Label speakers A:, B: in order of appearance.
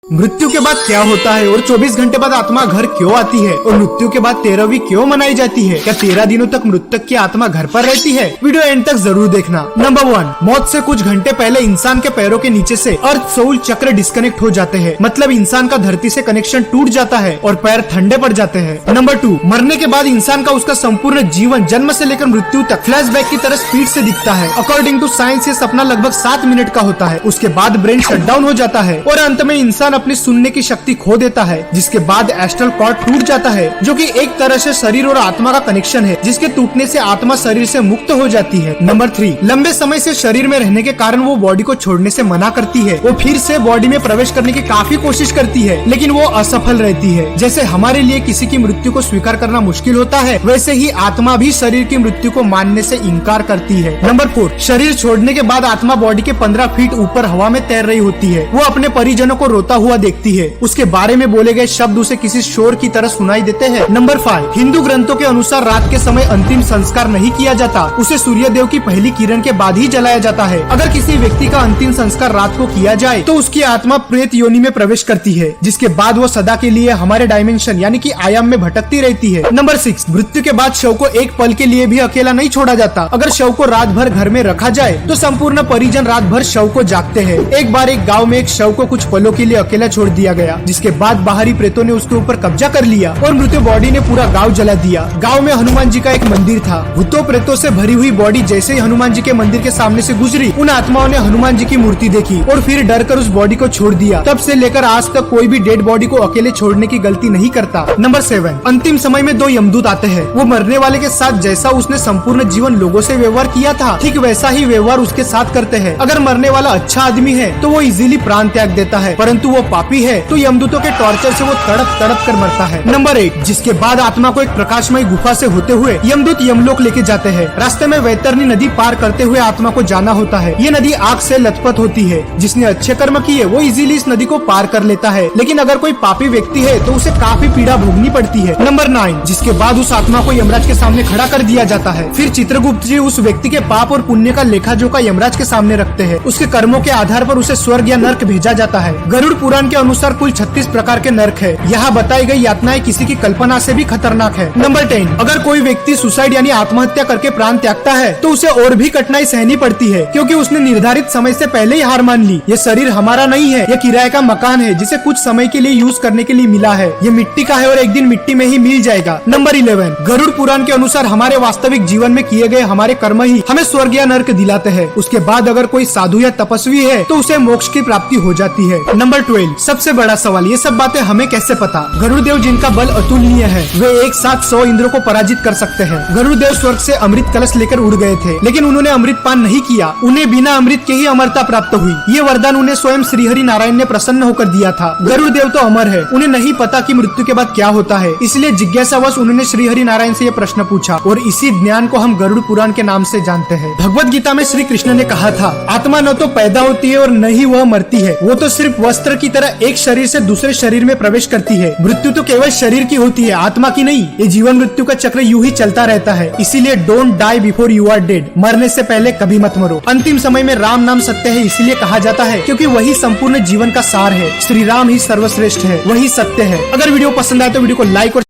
A: मृत्यु के बाद क्या होता है और 24 घंटे बाद आत्मा घर क्यों आती है और मृत्यु के बाद 13वीं क्यों मनाई जाती है? क्या 13 दिनों तक मृतक की आत्मा घर पर रहती है? वीडियो एंड तक जरूर देखना। नंबर 1, मौत से कुछ घंटे पहले इंसान के पैरों के नीचे से अर्थ सोल चक्र डिस्कनेक्ट हो जाते हैं, मतलब इंसान का धरती से कनेक्शन टूट जाता है और पैर ठंडे पड़ जाते हैं। नंबर 2, मरने के बाद इंसान का उसका संपूर्ण जीवन जन्म से लेकर मृत्यु तक फ्लैशबैक की तरह स्पीड से दिखता है। अकॉर्डिंग टू साइंस ये सपना लगभग 7 मिनट का होता है। उसके बाद ब्रेन शटडाउन हो जाता है और अंत में इंसान अपनी सुनने की शक्ति खो देता है, जिसके बाद एस्ट्रल कॉर्ड टूट जाता है, जो कि एक तरह से शरीर और आत्मा का कनेक्शन है, जिसके टूटने से आत्मा शरीर से मुक्त हो जाती है। नंबर 3, लंबे समय से शरीर में रहने के कारण वो बॉडी को छोड़ने से मना करती है। वो फिर से बॉडी में प्रवेश करने की काफी कोशिश करती है, लेकिन वो असफल रहती है। जैसे हमारे लिए किसी की मृत्यु को स्वीकार करना मुश्किल होता है, वैसे ही आत्मा भी शरीर की मृत्यु को मानने से इनकार करती है। नंबर 4, शरीर छोड़ने के बाद आत्मा बॉडी के 15 फीट ऊपर हवा में तैर रही होती है। वो अपने परिजनों को रोता हुआ देखती है। उसके बारे में बोले गए शब्द उसे किसी शोर की तरह सुनाई देते हैं। नंबर 5, हिंदू ग्रंथों के अनुसार रात के समय अंतिम संस्कार नहीं किया जाता, उसे सूर्य देव की पहली किरण के बाद ही जलाया जाता है। अगर किसी व्यक्ति का अंतिम संस्कार रात को किया जाए तो उसकी आत्मा प्रेत योनि में प्रवेश करती है, जिसके बाद वो सदा के लिए हमारे डायमेंशन यानी कि आयाम में भटकती रहती है। नंबर 6, मृत्यु के बाद शव को एक पल के लिए भी अकेला नहीं छोड़ा जाता। अगर शव को रात भर घर में रखा जाए तो संपूर्ण परिजन रात भर शव को जागते हैं। एक बार एक गाँव में एक शव को कुछ पलों के लिए अकेला छोड़ दिया गया, जिसके बाद बाहरी प्रेतों ने उसके ऊपर कब्जा कर लिया और मृत्यु बॉडी ने पूरा गांव जला दिया। गांव में हनुमान जी का एक मंदिर था। भूतों प्रेतों से भरी हुई बॉडी जैसे ही हनुमान जी के मंदिर के सामने से गुजरी, उन आत्माओं ने हनुमान जी की मूर्ति देखी और फिर डरकर उस बॉडी को छोड़ दिया। तब से लेकर आज तक कोई भी डेड बॉडी को अकेले छोड़ने की गलती नहीं करता। नंबर 7, अंतिम समय में 2 यमदूत आते हैं। वो मरने वाले के साथ जैसा उसने संपूर्ण जीवन लोगों से व्यवहार किया था, ठीक वैसा ही व्यवहार उसके साथ करते हैं। अगर मरने वाला अच्छा आदमी है तो वो इजीली प्राण त्याग देता है, परंतु वो पापी है तो यमदूतों के टॉर्चर से वो तड़प तड़प कर मरता है। नंबर 8, जिसके बाद आत्मा को एक प्रकाशमय गुफा से होते हुए यमदूत यमलोक लेके जाते हैं। रास्ते में वैतरणी नदी पार करते हुए आत्मा को जाना होता है। ये नदी आग से लथपथ होती है। जिसने अच्छे कर्म किए वो इजीली इस नदी को पार कर लेता है, लेकिन अगर कोई पापी व्यक्ति है तो उसे काफी पीड़ा भोगनी पड़ती है। नंबर 9, जिसके बाद उस आत्मा को यमराज के सामने खड़ा कर दिया जाता है। फिर चित्रगुप्त जी उस व्यक्ति के पाप और पुण्य का लेखा जोखा यमराज के सामने रखते हैं। उसके कर्मों के आधार पर उसे स्वर्ग या नर्क भेजा जाता है। गरुड़ पुराण के अनुसार कुल 36 प्रकार के नर्क है। यहाँ बताई गई यातनाएं किसी की कल्पना से भी खतरनाक है। नंबर 10, अगर कोई व्यक्ति सुसाइड यानी आत्महत्या करके प्राण त्यागता है तो उसे और भी कठिनाई सहनी पड़ती है, क्योंकि उसने निर्धारित समय से पहले ही हार मान ली। ये शरीर हमारा नहीं है, ये किराए का मकान है जिसे कुछ समय के लिए यूज करने के लिए मिला है। ये मिट्टी का है और एक दिन मिट्टी में ही मिल जाएगा। नंबर 11, गरुड़ पुराण के अनुसार हमारे वास्तविक जीवन में किए गए हमारे कर्म ही हमें स्वर्ग या नर्क दिलाते हैं। उसके बाद अगर कोई साधु या तपस्वी है तो उसे मोक्ष की प्राप्ति हो जाती है। नंबर 12, सबसे बड़ा सवाल, ये सब बातें हमें कैसे पता? गरुड़ देव जिनका बल अतुलनीय है, वे एक साथ 100 इंद्रों को पराजित कर सकते हैं। गरुड़ देव स्वर्ग से अमृत कलश लेकर उड़ गए थे, लेकिन उन्होंने अमृत पान नहीं किया। उन्हें बिना अमृत के ही अमरता प्राप्त हुई। ये वरदान उन्हें स्वयं श्रीहरि नारायण ने प्रसन्न होकर दिया था। गरुड़ देव तो अमर है, उन्हें नहीं पता कि मृत्यु के बाद क्या होता है, इसलिए जिज्ञासावश उन्होंने श्रीहरि नारायण से ये प्रश्न पूछा और इसी ज्ञान को हम गरुड़ पुराण के नाम से जानते हैं। भगवत गीता में श्री कृष्ण ने कहा था, आत्मा न तो पैदा होती है और न ही वह मरती है, वो तो सिर्फ वस्त्र की तरह एक शरीर से दूसरे शरीर में प्रवेश करती है। मृत्यु तो केवल शरीर की होती है, आत्मा की नहीं। ये जीवन मृत्यु का चक्र यूं ही चलता रहता है, इसीलिए don't die before you are dead, मरने से पहले कभी मत मरो। अंतिम समय में राम नाम सत्य है इसलिए कहा जाता है क्योंकि वही संपूर्ण जीवन का सार है। श्री राम ही सर्वश्रेष्ठ है, वही सत्य है। अगर वीडियो पसंद आए तो वीडियो को लाइक और